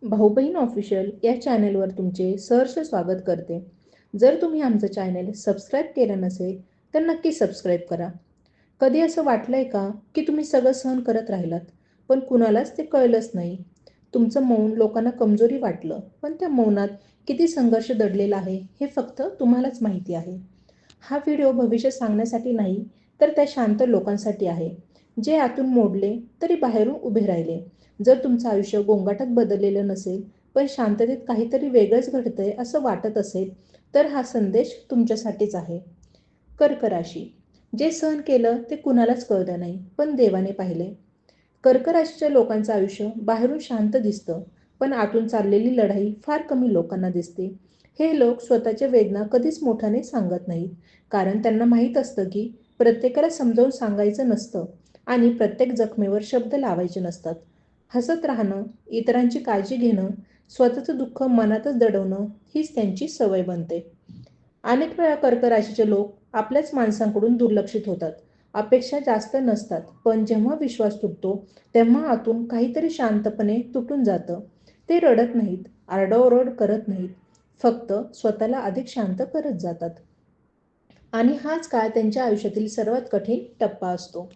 भाऊ बहीण ऑफिशियल या चॅनेलवर तुमचे सहर्ष स्वागत करते. जर तुम्ही आमचं चॅनेल सबस्क्राईब केलं नसेल तर नक्की सबस्क्राईब करा. कधी असं वाटलंय का की तुम्ही सगळं सहन करत राहिलात पण कुणालाच ते कळलंच नाही? तुमचं मौन लोकांना कमजोरी वाटलं, पण त्या मौनात किती संघर्ष दडलेला आहे हे फक्त तुम्हालाच माहिती आहे. हा व्हिडिओ भविष्य सांगण्यासाठी नाही, तर त्या शांत लोकांसाठी आहे, जे आतून मोडले तरी बाहेरून उभे राहिले. जर तुमचं आयुष्य गोंगाटात बदललेलं नसेल, पण शांततेत काहीतरी वेगळंच घडतंय असं वाटत असेल, तर हा संदेश तुमच्यासाठीच आहे. कर्क राशी. जे सहन केलं ते कुणालाच कळलं नाही, पण देवाने पाहिले. कर्क राशीच्या लोकांचं आयुष्य बाहेरून शांत दिसतं, पण आतून चाललेली लढाई फार कमी लोकांना दिसते. हे लोक स्वतःच्या वेदना कधीच मोठ्याने सांगत नाहीत, कारण त्यांना माहीत असतं की प्रत्येकाला समजावून सांगायचं नसतं आणि प्रत्येक जखमेवर शब्द लावायचे नसतात. हसत राहणं, इतरांची काळजी घेणं, स्वतःचं दुःख मनातच दडवणं हीच त्यांची सवय बनते. अनेक वेळा कर्क राशीचे लोक आपल्याच माणसांकडून दुर्लक्षित होतात. अपेक्षा जास्त नसतात, पण जेव्हा विश्वास तुटतो तेव्हा आतून काहीतरी शांतपणे तुटून जातं. ते रडत नाहीत, आरडाओरड करत नाहीत, फक्त स्वतःला अधिक शांत करत जातात. आणि हाच काळ त्यांच्या आयुष्यातील सर्वात कठीण टप्पा असतो.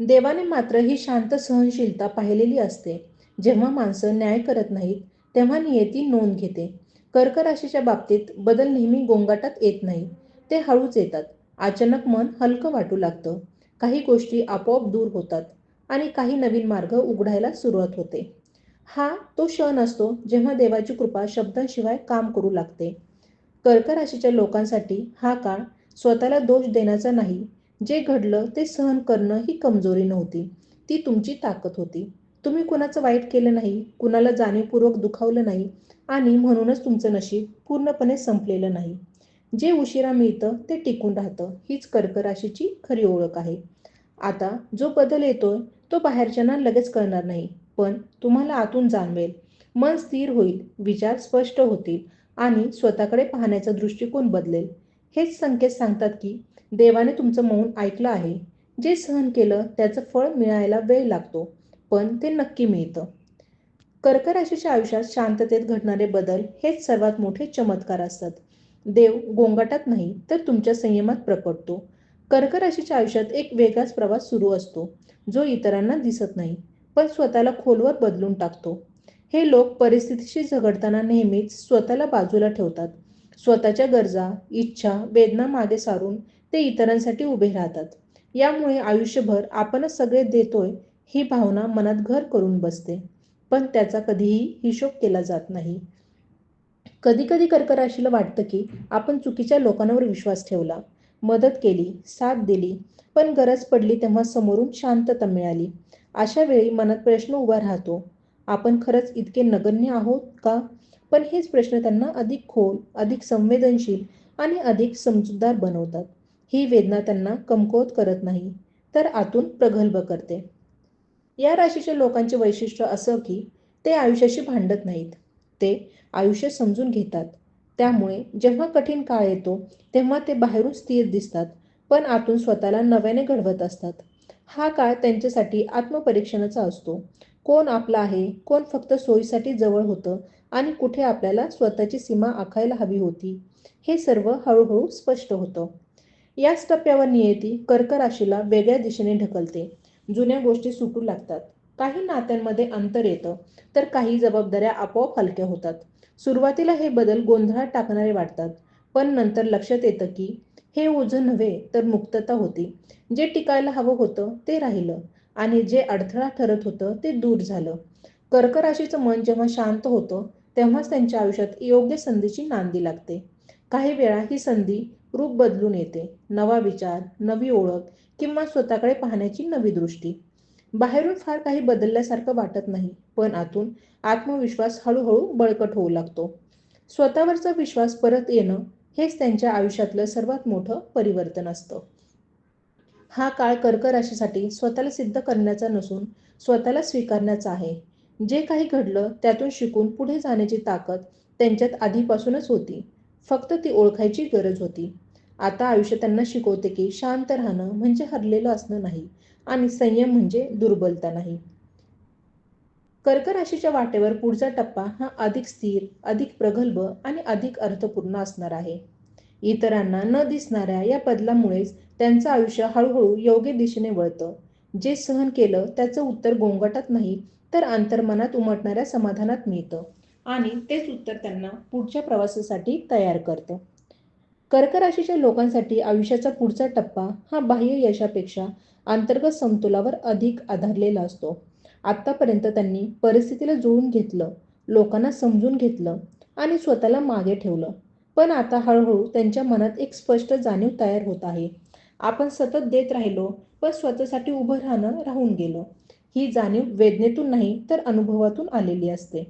देवाने मात्र ही शांत सहनशीलता पाहिलेली असते. जेव्हा माणसं न्याय करत नाहीत तेव्हा नियती नोंद घेते. कर्क राशीच्या बाबतीत बदल नेहमी गोंगाटात येत नाही, ते हळूच येतात. अचानक मन हलकं वाटू लागतं, काही गोष्टी आपोआप दूर होतात आणि काही नवीन मार्ग उघडायला सुरुवात होते. हा तो क्षण असतो जेव्हा देवाची कृपा शब्दांशिवाय काम करू लागते. कर्क राशीच्या लोकांसाठी हा काळ स्वतःला दोष देण्याचा नाही. जे घडलं ते सहन करणं ही कमजोरी नव्हती, ती तुमची ताकद होती. तुम्ही कुणाचं वाईट केलं नाही, कुणाला जाणीवपूर्वक दुखावलं नाही आणि म्हणूनच तुमचं नशीब पूर्णपणे संपलेलं नाही. जे उशिरा मिळतं ते टिकून राहतं, हीच कर्क राशीची खरी ओळख आहे. आता जो बदल येतोय तो बाहेरच्यांना लगेच कळणार नाही, पण तुम्हाला आतून जाणवेल. मन स्थिर होईल, विचार स्पष्ट होतील आणि स्वतःकडे पाहण्याचा दृष्टिकोन बदलेल. हेच संकेत सांगतात की देवाने तुमचं मौन ऐकलं आहे. जे सहन केलं त्याचं फळ मिळायला वेळ लागतो, पण ते नक्की मिळतं. कर्क राशीच्या आयुष्यात शांततेत घडणारे बदल हेच सर्वात मोठे चमत्कार असतात. देव गोंगाटात नाही तर तुमच्या संयमात प्रकटतो. कर्क राशीच्या आयुष्यात एक वेगळाच प्रवास सुरू असतो, जो इतरांना दिसत नाही, पण स्वतःला खोलवर बदलून टाकतो. हे लोक परिस्थितीशी झगडताना नेहमीच स्वतःला बाजूला ठेवतात. स्वतःच्या गरजा, इच्छा, वेदना मागे सारून ते इतरांसाठी उभे राहतात. यामुळे आयुष्यभर आपणच सगळे देतोय ही भावना मनात घर करून बसते, पण त्याचा कधीही हिशोब केला जात नाही. कधी कधी कर्क राशीला वाटतं की आपण चुकीच्या लोकांवर विश्वास ठेवला, मदत केली, साथ दिली, पण गरज पडली तेव्हा समोरून शांतता मिळाली. अशा वेळी मनात प्रश्न उभा राहतो, आपण खरंच इतके नगण्य आहोत का? पण हेच प्रश्न त्यांना अधिक खोल, अधिक संवेदनशील आणि अधिक समजूतदार बनवतात. ही वेदना त्यांना कमकुवत करत नाही, तर आतून प्रगल्भ करते. या राशीच्या लोकांचे वैशिष्ट्य असं की ते आयुष्याशी भांडत नाहीत, ते आयुष्य समजून घेतात. त्यामुळे जेव्हा कठीण काळ येतो तेव्हा ते बाहेरून स्थिर दिसतात, पण आतून स्वतःला नव्याने घडवत असतात. हा काळ त्यांच्यासाठी आत्मपरीक्षणाचा असतो. कोण आपला आहे, कोण फक्त सोयीसाठी जवळ होतं आणि कुठे आपल्याला स्वतःची सीमा आखायला हवी होती, हे सर्व हळूहळू स्पष्ट होतं. याच टप्प्यावर नियती कर्क राशीला वेगळ्या दिशेने ढकलते. जुन्या गोष्टी सुटू लागतात, काही नात्यांमध्ये अंतर येतं, तर काही जबाबदाऱ्या आपोआप हलक्या होतात. सुरुवातीला हे बदल गोंधळात टाकणारे वाटतात, पण नंतर लक्षात येतं की हे ओझं नव्हे तर मुक्तता होती. जे टिकायला हवं होतं ते राहिलं आणि जे अडथळा ठरत होतं ते दूर झालं. कर्क राशीचं मन जेव्हा शांत होतं तेव्हाच त्यांच्या आयुष्यात योग्य संधीची नांदी लागते. काही वेळा ही संधी रूप बदलून येते, नवा विचार, नवी ओळख किंवा स्वतःकडे पाहण्याची नवी दृष्टी. बाहेरून फार काही बदलल्यासारखं वाटत नाही, पण आतून आत्मविश्वास हळूहळू बळकट होऊ लागतो. स्वतःवरचा विश्वास परत येणं हेच त्यांच्या आयुष्यातलं सर्वात मोठं परिवर्तन असतं. हा काळ कर्क राशीसाठी स्वतःला सिद्ध करण्याचा नसून स्वतःला स्वीकारण्याचा आहे. जे काही घडलं त्यातून शिकून पुढे जाण्याची ताकद त्यांच्यात आधीपासूनच होती, फक्त ती ओळखायची गरज होती. आता आयुष्य त्यांना शिकवते की शांत राहणं म्हणजे हरलेलं असणं नाही आणि संयम म्हणजे दुर्बलता नाही. कर्क राशीच्या वाटेवर पुढचा टप्पा हा अधिक स्थिर, अधिक प्रगल्भ आणि अधिक अर्थपूर्ण असणार आहे. इतरांना न दिसणाऱ्या या बदलामुळेच त्यांचं आयुष्य हळूहळू योग्य दिशेने वळतं. जे सहन केलं त्याचं उत्तर गोंगाटात नाही, तर अंतर्मनात उमटणाऱ्या समाधानात मिळतं आणि तेच उत्तर त्यांना पुढच्या प्रवासासाठी तयार करतं. कर्क राशीच्या लोकांसाठी आयुष्याचा पुढचा टप्पा हा बाह्य यशापेक्षा अंतर्गत समतोलावर अधिक आधारलेला असतो. आत्तापर्यंत त्यांनी परिस्थितीला जुळवून घेतलं, लोकांना समजून घेतलं आणि स्वतःला मागे ठेवलं. पण आता हळूहळू त्यांच्या मनात एक स्पष्ट जाणीव तयार होत आहे. आपण सतत देत राहिलो, पण स्वतःसाठी उभं राहणं राहून गेलं. ही जाणीव वेदनेतून नाही, तर अनुभवातून आलेली असते.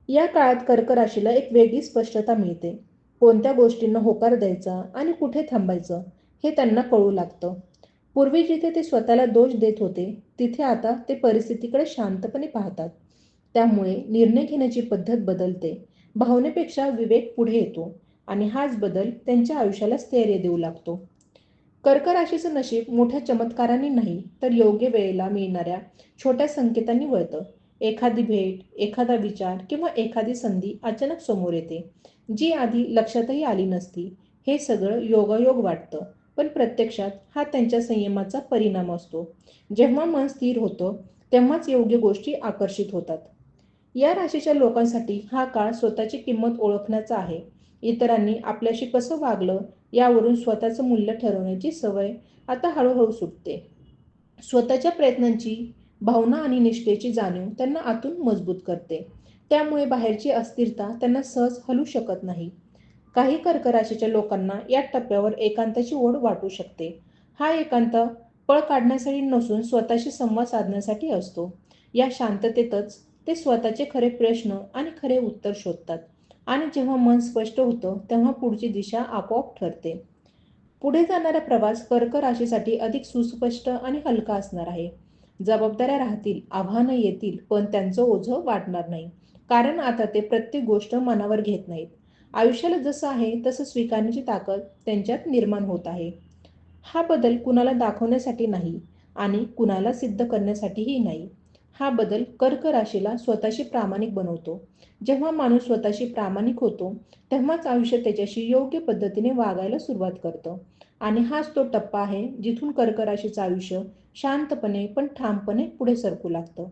या काळात कर्क राशीला एक वेगळी स्पष्टता मिळते. कोणत्या गोष्टींना होकार द्यायचा आणि कुठे थांबायचं हे त्यांना कळू लागतं. पूर्वी जिथे ते स्वतःला दोष देत होते, तिथे आता ते परिस्थितीकडे शांतपणे पाहतात. त्यामुळे निर्णय घेण्याची पद्धत बदलते. भावनेपेक्षा विवेक पुढे येतो आणि हाच बदल त्यांच्या आयुष्याला स्थैर्य देऊ लागतो. कर्क राशीचं नशीब मोठ्या चमत्कारांनी नाही, तर योग्य वेळेला मिळणाऱ्या छोट्या संकेतांनी वळतं. एखादी भेट, एखादा विचार किंवा एखादी संधी अचानक समोर येते, जी आधी लक्षातही आली नसती. हे सगळं योगायोग वाटतं, पण प्रत्यक्षात हा त्यांच्या संयमाचा परिणाम असतो. जेव्हा मन स्थिर होतं, तेव्हाच योग्य गोष्टी आकर्षित होतात. या राशीच्या लोकांसाठी हा काळ स्वतःची किंमत ओळखण्याचा आहे. इतरांनी आपल्याशी कसं वागलं यावरून स्वतःचं मूल्य ठरवण्याची सवय आता हळूहळू सुटते. स्वतःच्या प्रयत्नांची भावना आणि निष्ठेची जाणीव त्यांना आतून मजबूत करते. त्यामुळे बाहेरची अस्थिरता त्यांना सहज हलू शकत नाही. काही कर्क राशीच्या लोकांना या टप्प्यावर एकांताची ओढ वाटू शकते. हा एकांत पळ काढण्यासाठी नसून स्वतःशी संवाद साधण्यासाठी असतो. या शांततेतच ते स्वतःचे खरे प्रश्न आणि खरे उत्तर शोधतात आणि जेव्हा मन स्पष्ट होतं, तेव्हा पुढची दिशा आपोआप ठरते. पुढे जाणारा प्रवास कर्क राशीसाठी अधिक सुस्पष्ट आणि हलका असणार आहे. जबाबदाऱ्या राहतील, आव्हानं येतील, पण त्यांचं ओझं वाटणार नाही. कारण आता ते प्रत्येक गोष्ट मनावर घेत नाहीत. आयुष्याला जसं आहे तसं स्वीकारण्याची ताकद त्यांच्यात निर्माण होत आहे. हा बदल कुणाला दाखवण्यासाठी नाही आणि कुणाला सिद्ध करण्यासाठीही नाही. हा बदल कर्क राशीला स्वतःशी प्रामाणिक बनवतो. जेव्हा माणूस स्वतःशी प्रामाणिक होतो, तेव्हाच आयुष्य त्याच्याशी योग्य पद्धतीने वागायला सुरुवात करतं. आणि हाच तो टप्पा आहे जिथून कर्क राशीचं आयुष्य शांतपणे पण ठामपणे पुढे सरकू लागतं.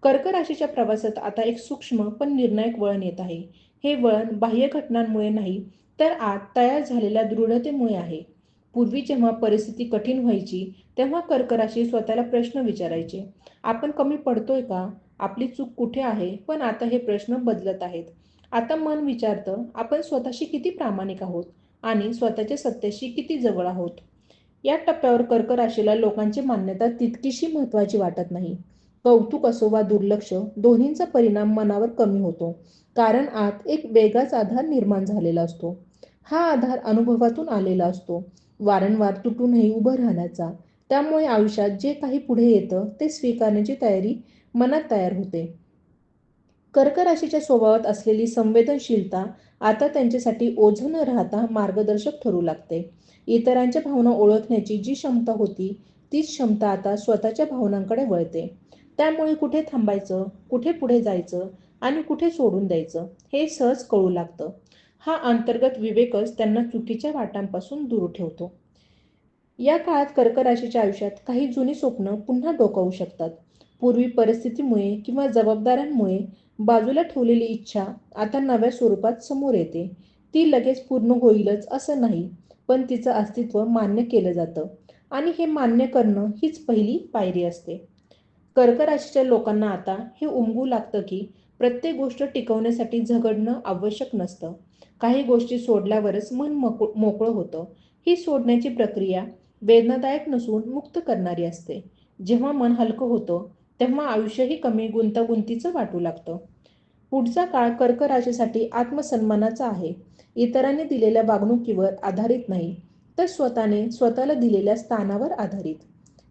कर्क राशीच्या प्रवासात आता एक सूक्ष्म पण निर्णायक वळण येत आहे. हे वळण बाह्य घटनांमुळे नाही, तर आत तयार झालेल्या दृढतेमुळे आहे. पूर्वी जेव्हा परिस्थिती कठीण व्हायची, तेव्हा कर्क राशी स्वतःला प्रश्न विचारायचे, आपण कमी पडतोय का? आपली चूक कुठे आहे? पण आता हे प्रश्न बदलत आहेत. आता मन विचारतं, आपण स्वतःशी किती प्रामाणिक आहोत आणि स्वतःच्या सत्याशी किती जवळ आहोत. या टप्प्यावर कर्क राशीला लोकांची मान्यता तितकीशी महत्त्वाची वाटत नाही. कौतुक असो वा दुर्लक्ष, दोन्हींचा परिणाम मनावर कमी होतो. कारण आत एक वेगळाच आधार निर्माण झालेला असतो. हा आधार अनुभवातून आलेला असतो, वारंवार तुटूनही उभं राहण्याचा. त्यामुळे आयुष्यात जे काही पुढे येतं ते स्वीकारण्याची तयारी मनात तयार होते. कर्क राशीच्या स्वभावात असलेली संवेदनशीलता आता त्यांच्यासाठी ओझं न राहता मार्गदर्शक ठरू लागते. इतरांच्या भावना ओळखण्याची जी क्षमता होती, तीच क्षमता आता स्वतःच्या भावनांकडे वळते. त्यामुळे कुठे थांबायचं, कुठे पुढे जायचं आणि कुठे सोडून द्यायचं हे सहज कळू लागतं. हा अंतर्गत विवेकच त्यांना चुकीच्या वाटांपासून दूर ठेवतो. या काळात कर्क राशीच्या आयुष्यात काही जुनी स्वप्न पुन्हा डोकावू शकतात. पूर्वी परिस्थितीमुळे किंवा जबाबदाऱ्यांमुळे बाजूला ठेवलेली इच्छा आता नव्या स्वरूपात समोर येते. ती लगेच पूर्ण होईलच असं नाही, पण तिचं अस्तित्व मान्य केलं जातं आणि हे मान्य करणं हीच पहिली पायरी असते. कर्क राशीच्या लोकांना आता हे उमगू लागतं की प्रत्येक गोष्ट टिकवण्यासाठी झगडणं आवश्यक नसतं. काही गोष्टी सोडल्यावरच मन मोकळं होतं. ही सोडण्याची प्रक्रिया वेदनादायक नसून मुक्त करणारी असते. जेव्हा मन हलकं होतं, तेव्हा आयुष्यही कमी गुंतागुंतीचं वाटू लागतं. पुढचा काळ कर्क राशीसाठी आत्मसन्मानाचा आहे. इतरांनी दिलेल्या वागणुकीवर आधारित नाही, तर स्वतःने स्वतःला दिलेल्या स्थानावर आधारित.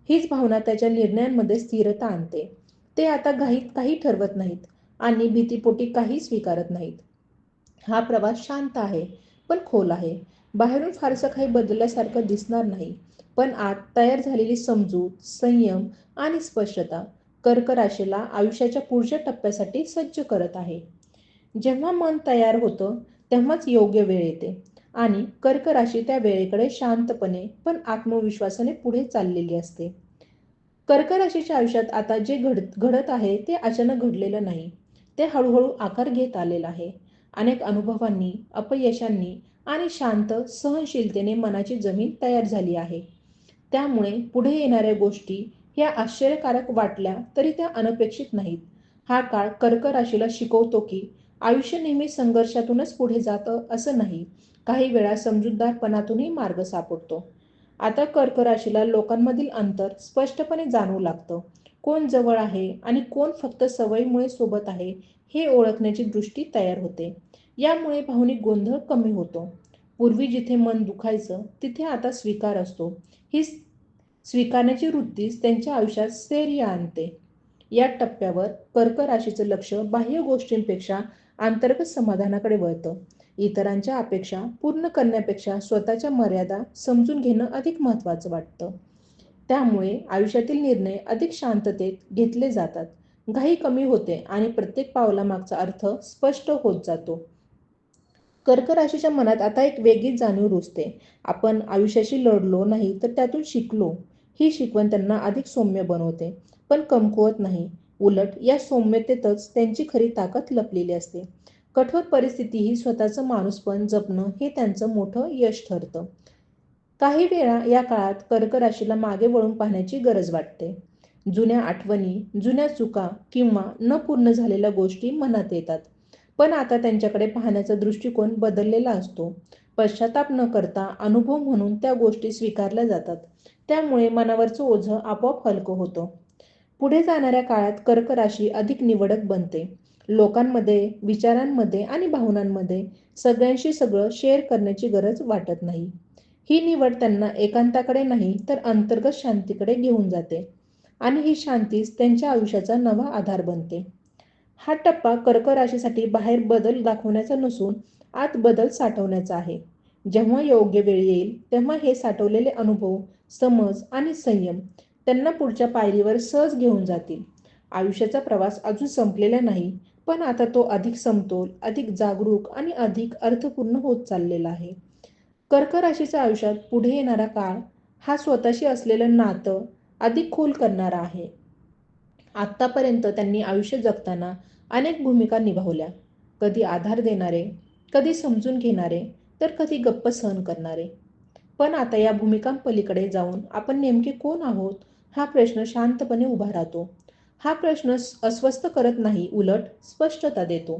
हीच भावना त्याच्या निर्णयांमध्ये स्थिरता आणते. ते आता घाईत काही ठरवत नाहीत आणि भीतीपोटी काही स्वीकारत नाहीत. हा प्रवास शांत आहे, पण खोल आहे. बाहेरून फारसं काही बदलल्यासारखं दिसणार नाही, पण आत तयार झालेली समजूत, संयम आणि स्पष्टता कर्क राशीला आयुष्याच्या पुढच्या टप्प्यासाठी सज्ज करत आहे. जेव्हा मन तयार होतं तेव्हाच योग्य वेळ येते आणि कर्क राशी त्या वेळेकडे शांतपणे पण आत्मविश्वासाने पुढे चाललेली असते. कर्क राशीच्या आयुष्यात आता जे घडत आहे ते अचानक घडलेलं नाही. ते हळूहळू आकार घेत आलेलं आहे. अनेक अनुभवांनी, अपयशांनी आणि शांत सहनशीलतेने मनाची जमीन तयार झाली आहे. त्यामुळे पुढे येणाऱ्या गोष्टी ह्या आश्चर्यकारक वाटल्या तरी त्या अनपेक्षित नाहीत. हा काळ कर्क राशीला शिकवतो की आयुष्य नेहमी संघर्षातूनच पुढे जातं असं नाही. काही वेळा समजूतदारपणातूनही मार्ग सापडतो. आता कर्क राशीला लोकांमधील अंतर स्पष्टपणे जाणवू लागतं. कोण जवळ आहे आणि कोण फक्त सवयीमुळे सोबत आहे हे ओळखण्याची दृष्टी तयार होते. यामुळे भावनिक गोंधळ कमी होतो. पूर्वी जिथे मन दुखायचं तिथे आता स्वीकार असतो. ही स्वीकारण्याची वृत्तीच त्यांच्या आयुष्यात स्थैर्य आणते. या टप्प्यावर कर्क राशीचं लक्ष बाह्य गोष्टींपेक्षा अंतर्गत समाधानाकडे वळतं. इतरांच्या अपेक्षा पूर्ण करण्यापेक्षा स्वतःच्या मर्यादा समजून घेणं अधिक महत्त्वाचं वाटतं. त्यामुळे आयुष्यातील निर्णय अधिक शांततेत घेतले जातात. घाई कमी होते आणि प्रत्येक पावलामागचा अर्थ स्पष्ट होत जातो. कर्क राशीच्या मनात आता एक वेगळीच जाणीव रुजते. आपण आयुष्याशी लढलो नाही तर त्यातून शिकलो. ही शिकवण त्यांना अधिक सौम्य बनवते, पण कमकुवत नाही. उलट या सौम्यतेतच त्यांची खरी ताकद लपलेली असते. कठोर परिस्थितीही स्वतःचं माणूसपण जपणं हे त्यांचं मोठं यश ठरतं. काही वेळा या काळात कर्क राशीला मागे वळून पाहण्याची गरज वाटते. जुन्या आठवणी, जुन्या चुका किंवा न पूर्ण झालेल्या गोष्टी मनात येतात. पण आता त्यांच्याकडे पाहण्याचा दृष्टिकोन बदललेला असतो. पश्चाताप न करता अनुभव म्हणून त्या गोष्टी स्वीकारल्या जातात. त्यामुळे मनावरचं ओझं आपोआप हलकं होतं. पुढे जाणाऱ्या काळात कर्क राशी अधिक निवडक बनते. लोकांमध्ये, विचारांमध्ये आणि भावनांमध्ये सगळ्यांशी सगळं शेअर करण्याची गरज वाटत नाही. ही निवड त्यांना एकांताकडे नाही तर अंतर्गत शांतीकडे घेऊन जाते आणि ही शांतीच त्यांच्या आयुष्याचा नवा आधार बनते. हा टप्पा कर्क राशीसाठी बाहेर बदल दाखवण्याचा नसून आत बदल साठवण्याचा आहे. जेव्हा योग्य वेळ येईल तेव्हा हे साठवलेले अनुभव, समज आणि संयम त्यांना पुढच्या पायरीवर सहज घेऊन जातील. आयुष्याचा प्रवास अजून संपलेला नाही, पण आता तो अधिक समतोल, अधिक जागरूक आणि अधिक अर्थपूर्ण होत चाललेला आहे. कर्क राशीच्या आयुष्यात पुढे येणारा काळ हा स्वतःशी असलेलं नातं अधिक खोल करणारा आहे. आत्तापर्यंत त्यांनी आयुष्य जगताना अनेक भूमिका निभावल्या. कधी आधार देणारे, कधी समजून घेणारे, तर कधी गप्प सहन करणारे. पण आता या भूमिकांपलीकडे जाऊन आपण नेमके कोण आहोत हा प्रश्न शांतपणे उभा राहतो. हा प्रश्न अस्वस्थ करत नाही, उलट स्पष्टता देतो.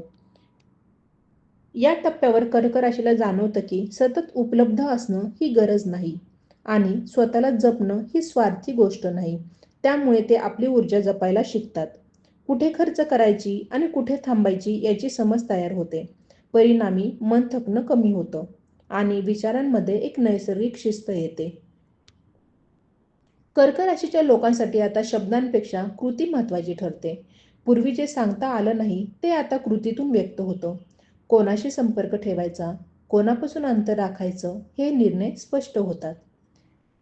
या टप्प्यावर कर्क राशीला जाणवतं की सतत उपलब्ध असणं ही गरज नाही आणि स्वतःला जपणं ही स्वार्थी गोष्ट नाही. त्यामुळे ते आपली ऊर्जा जपायला शिकतात. कुठे खर्च करायची आणि कुठे थांबायची याची समज तयार होते. परिणामी मन थकणं कमी होतं आणि विचारांमध्ये एक नैसर्गिक शिस्त येते. कर्क राशीच्या लोकांसाठी आता शब्दांपेक्षा कृती महत्त्वाची ठरते. पूर्वी जे सांगता आलं नाही ते आता कृतीतून व्यक्त होतं. कोणाशी संपर्क ठेवायचा, कोणापासून अंतर राखायचं हे निर्णय स्पष्ट होतात.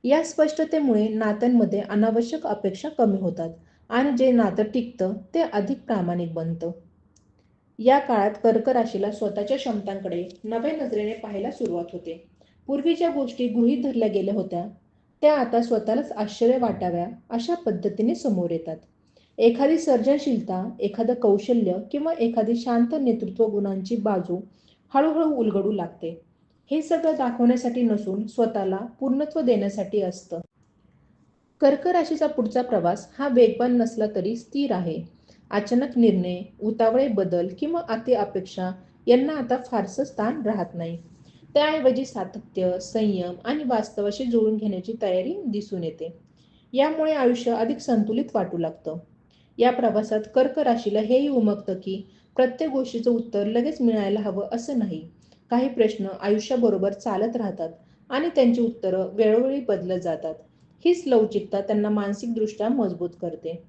या स्पष्टतेमुळे नात्यांमध्ये अनावश्यक अपेक्षा कमी होतात आणि जे नातं टिकतं ते अधिक प्रामाणिक बनतं. या काळात कर्क राशीला स्वतःच्या क्षमतांकडे नव्या नजरेने पाहायला सुरुवात होते. पूर्वी ज्या गोष्टी गृहीत धरल्या गेल्या होत्या त्या आता स्वतःलाच आश्चर्य वाटाव्या अशा पद्धतीने समोर येतात. एखादी सर्जनशीलता, एखादं कौशल्य किंवा एखादी शांत नेतृत्व गुणांची बाजू हळूहळू उलगडू लागते. हे सगळं दाखवण्यासाठी नसून स्वतःला पूर्णत्व देण्यासाठी असतं. कर्क राशीचा पुढचा प्रवास हा वेगवान नसला तरी स्थिर आहे. अचानक निर्णय, उतावळे बदल किंवा अति अपेक्षा यांना आता फारसं स्थान राहत नाही. त्याऐवजी सातत्य, संयम आणि वास्तवाशी जुळवून घेण्याची तयारी दिसून येते. यामुळे आयुष्य अधिक संतुलित वाटू लागतं. या प्रवासात कर्क राशीला हेही उमगतं की प्रत्येक गोष्टीचं उत्तर लगेच मिळायला हवं असं नाही. काही प्रश्न आयुष्याबरोबर चालत राहतात आणि त्यांची उत्तरं वेळोवेळी बदलत जातात. हीच लवचिकता त्यांना मानसिकदृष्ट्या मजबूत करते.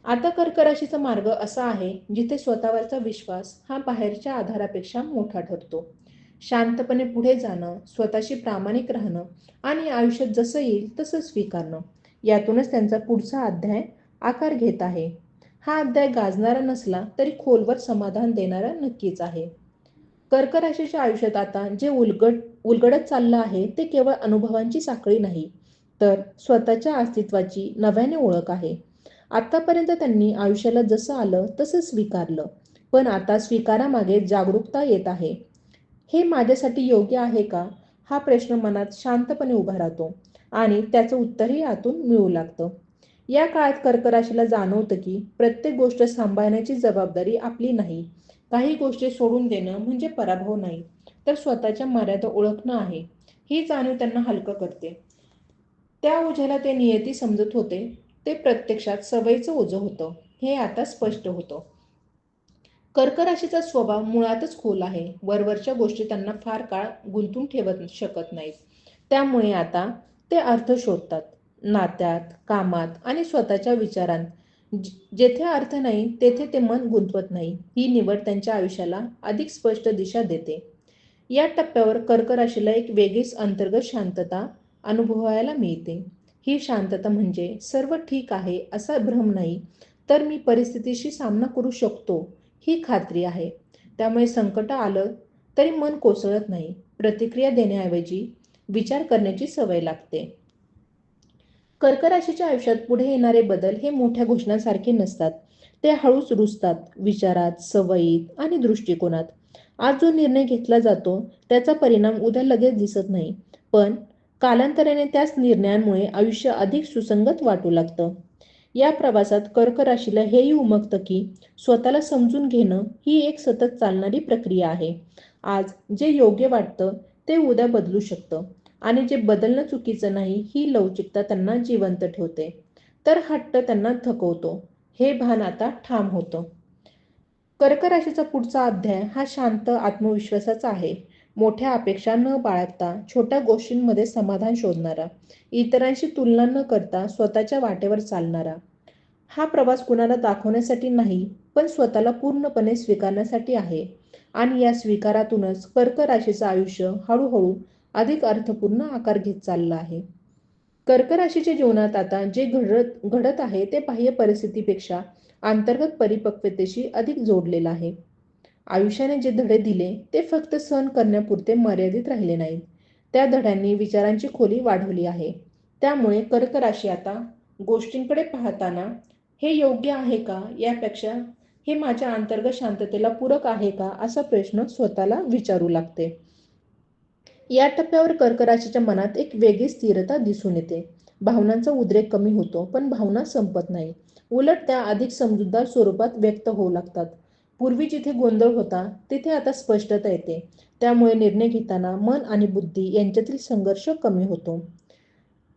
आता कर्क राशीचा मार्ग असा आहे जिथे स्वतःवरचा विश्वास हा बाहेरच्या आधारापेक्षा मोठा ठरतो. शांतपणे पुढे जाणं, स्वतःशी प्रामाणिक राहणं आणि आयुष्यात जसं येईल तसं स्वीकारणं यातूनच त्यांचा पुढचा अध्याय आकार घेत आहे. हा अध्याय गाजणारा नसला तरी खोलवर समाधान देणारा नक्कीच आहे. कर्क राशीच्या आयुष्यात आता जे उलगडत चाललं आहे ते केवळ अनुभवांची साखळी नाही, तर स्वतःच्या अस्तित्वाची नव्याने ओळख आहे. आतापर्यंत त्यांनी आयुष्याला जसं आलं तसं स्वीकारलं, पण आता स्वीकारामागे जागरूकता येत आहे. हे माझ्यासाठी योग्य आहे का? हा प्रश्न मनात शांतपणे उभा राहतो आणि त्याचं उत्तरही आतून मिळू लागतं. या काळात कर्क राशीला जाणवतं की प्रत्येक गोष्ट सांभाळण्याची जबाबदारी आपली नाही. काही गोष्टी सोडून देणं म्हणजे पराभव नाही, तर स्वतःच्या मर्यादा ओळखणं आहे. ही जाणीव त्यांना हलकं करते. त्या ओझ्याला ते नियती समजत होते, ते प्रत्यक्षात सवयीचं ओझं होतं, हे आता स्पष्ट होतं. कर्क राशीचा स्वभाव मुळातच खोल आहे. वरवरच्या गोष्टी त्यांना फार काळ गुंतून ठेवत शकत नाहीत. त्यामुळे आता ते अर्थ शोधतात. नात्यात, कामात आणि स्वतःच्या विचारांत. जेथे अर्थ नाही तेथे ते मन गुंतवत नाही. ही निवड त्यांच्या आयुष्याला अधिक स्पष्ट दिशा देते. या टप्प्यावर कर्क राशीला एक वेगळीच अंतर्गत शांतता अनुभवायला मिळते. ही शांतता म्हणजे सर्व ठीक आहे असा भ्रम नाही, तर मी परिस्थितीशी सामना करू शकतो ही खात्री आहे. त्यामुळे संकट आलं तरी मन कोसळत नाही. प्रतिक्रिया देण्याऐवजी विचार करण्याची सवय लागते. कर्क राशीच्या आयुष्यात पुढे येणारे बदल हे मोठ्या घोषणांसारखे नसतात. ते हळूच रुजतात विचारात, सवयीत आणि दृष्टिकोनात. आज जो निर्णय घेतला जातो त्याचा परिणाम उद्या लगेच दिसत नाही, पण कालांतराने त्याच निर्णयांमुळे आयुष्य अधिक सुसंगत वाटू लागतं. या प्रवासात कर्क राशीला हेही उमगतं की स्वतःला समजून घेणं ही एक सतत चालणारी प्रक्रिया आहे. आज जे योग्य वाटतं ते उद्या बदलू शकतं आणि जे बदलणं चुकीचं नाही ही लवचिकता त्यांना जिवंत ठेवते. तर हट्ट त्यांना थकवतो. हे भान आता ठाम होतं. कर्क राशीचा पुढचा अध्याय हा शांत आत्मविश्वासाचा आहे. मोठ्या अपेक्षा न बाळगता छोट्या गोष्टींमध्ये समाधान शोधणारा, इतरांशी तुलना न करता स्वतःच्या वाटेवर चालणारा. हा प्रवास कुणाला दाखवण्यासाठी नाही, पण स्वतःला पूर्णपणे स्वीकारण्यासाठी आहे. आणि या स्वीकारातूनच कर्क राशीचं आयुष्य हळूहळू अधिक अर्थपूर्ण आकार घेत चाललं आहे. कर्क राशीच्या जीवनात आता जे घडत आहे ते बाह्य परिस्थितीपेक्षा अंतर्गत परिपक्वतेशी अधिक जोडलेलं आहे. आयुष्याने जे धडे दिले ते फक्त सहन करण्यापुरते मर्यादित राहिले नाहीत. त्या धड्यांनी विचारांची खोली वाढवली आहे. त्यामुळे कर्क राशी आता गोष्टींकडे पाहताना हे योग्य आहे का, यापेक्षा हे माझ्या अंतर्गत शांततेला पूरक आहे का असा प्रश्न स्वतःला विचारू लागते. या टप्प्यावर कर्क राशीच्या मनात एक वेगळी स्थिरता दिसून येते. भावनांचा उद्रेक कमी होतो, पण भावना संपत नाही. उलट त्या अधिक समजूतदार स्वरूपात व्यक्त होऊ लागतात. पूर्वी जिथे गोंधळ होता तिथे आता स्पष्टता येते. त्यामुळे निर्णय घेताना मन आणि बुद्धी यांच्यातील संघर्ष कमी होतो.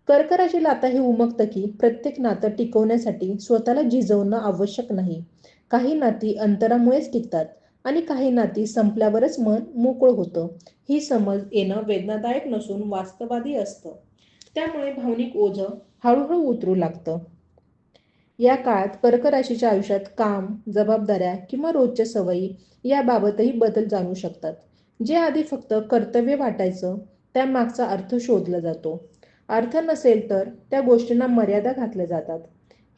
कर्क राशीला आता हे उमगतं की प्रत्येक नातं टिकवण्यासाठी स्वतःला झिजवणं आवश्यक नाही. काही नाती अंतरामुळेच टिकतात आणि काही नाती संपल्यावरच मन मोकळं होतं. ही समज येणं वेदनादायक नसून वास्तववादी असतं. त्यामुळे भावनिक ओझं हळूहळू उतरू लागतं. या काळात कर्क राशीच्या आयुष्यात काम, जबाबदाऱ्या किंवा रोजच्या सवयी याबाबतही बदल जाणू शकतात. जे आधी फक्त कर्तव्य वाटायचं त्यामागचा अर्थ शोधला जातो. अर्थ नसेल तर त्या गोष्टींना मर्यादा घातल्या जातात.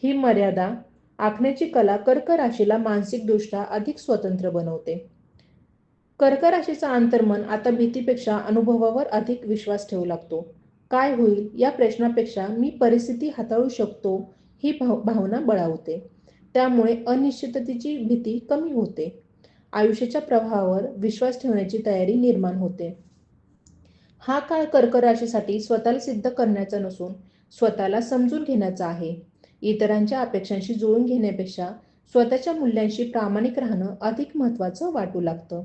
ही मर्यादा आखण्याची कला कर्क राशीला मानसिकदृष्ट्या अधिक स्वतंत्र बनवते. कर्क राशीचा अंतर्मन आता भीतीपेक्षा अनुभवावर अधिक विश्वास ठेवू लागतो. काय होईल या प्रश्नापेक्षा मी परिस्थिती हाताळू शकतो ही भावना बळावते. त्यामुळे अनिश्चिततेची भीती कमी होते. आयुष्याच्या प्रवाहावर विश्वास ठेवण्याची तयारी निर्माण होते. हा काळ कर्क राशीसाठी स्वतःला सिद्ध करण्याचा नसून स्वतःला समजून घेण्याचा आहे. इतरांच्या अपेक्षांशी जुळून घेण्यापेक्षा स्वतःच्या मूल्यांशी प्रामाणिक राहणं अधिक महत्त्वाचं वाटू लागतं.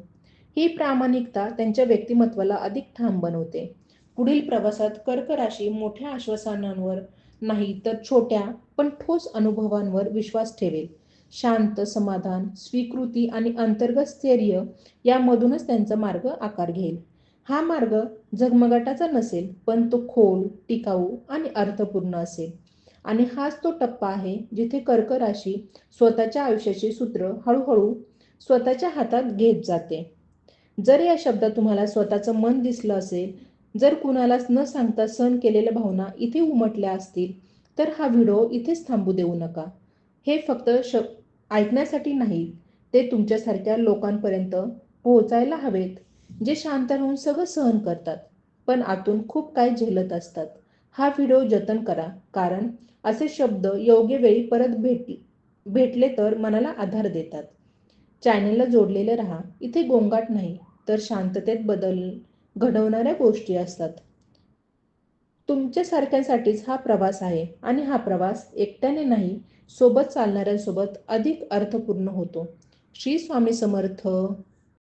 ही प्रामाणिकता त्यांच्या व्यक्तिमत्वाला अधिक ठाम बनवते. पुढील प्रवासात कर्क राशी मोठ्या आश्वासनांवर नाही तर छोट्या पण ठोस अनुभवांवर विश्वास ठेवेल. शांत समाधान, स्वीकृती आणि अंतर्गत स्थैर्य यामधूनच त्यांचा मार्ग आकार घेईल. हा मार्ग झगमगाटाचा नसेल, पण तो खोल, टिकाऊ आणि अर्थपूर्ण असेल. आणि हाच तो टप्पा आहे जिथे कर्क राशी स्वतःच्या आयुष्याचे सूत्र हळूहळू स्वतःच्या हातात घेत जाते. जर या शब्दात तुम्हाला स्वतःचं मन दिसलं असेल, जर कुणालाच न सांगता सहन केलेल्या भावना इथे उमटल्या असतील, तर हा व्हिडिओ इथेच थांबू देऊ नका. हे फक्त ऐकण्यासाठी नाही, ते तुमच्यासारख्या लोकांपर्यंत पोहोचायला हवेत, जे शांत राहून सगळं सहन करतात, पण आतून खूप काही झेलत असतात. हा व्हिडिओ जतन करा, कारण असे शब्द योग्य वेळी परत भेटले तर मनाला आधार देतात. चॅनलला जोडलेले राहा. इथे गोंगाट नाही, तर शांततेत बदल घडवणाऱ्या गोष्टी असतात. तुमच्यासारख्यांसाठीच हा प्रवास आहे आणि हा प्रवास एकट्याने नाही, सोबत चालणाऱ्यांसोबत अधिक अर्थपूर्ण होतो. श्री स्वामी समर्थ.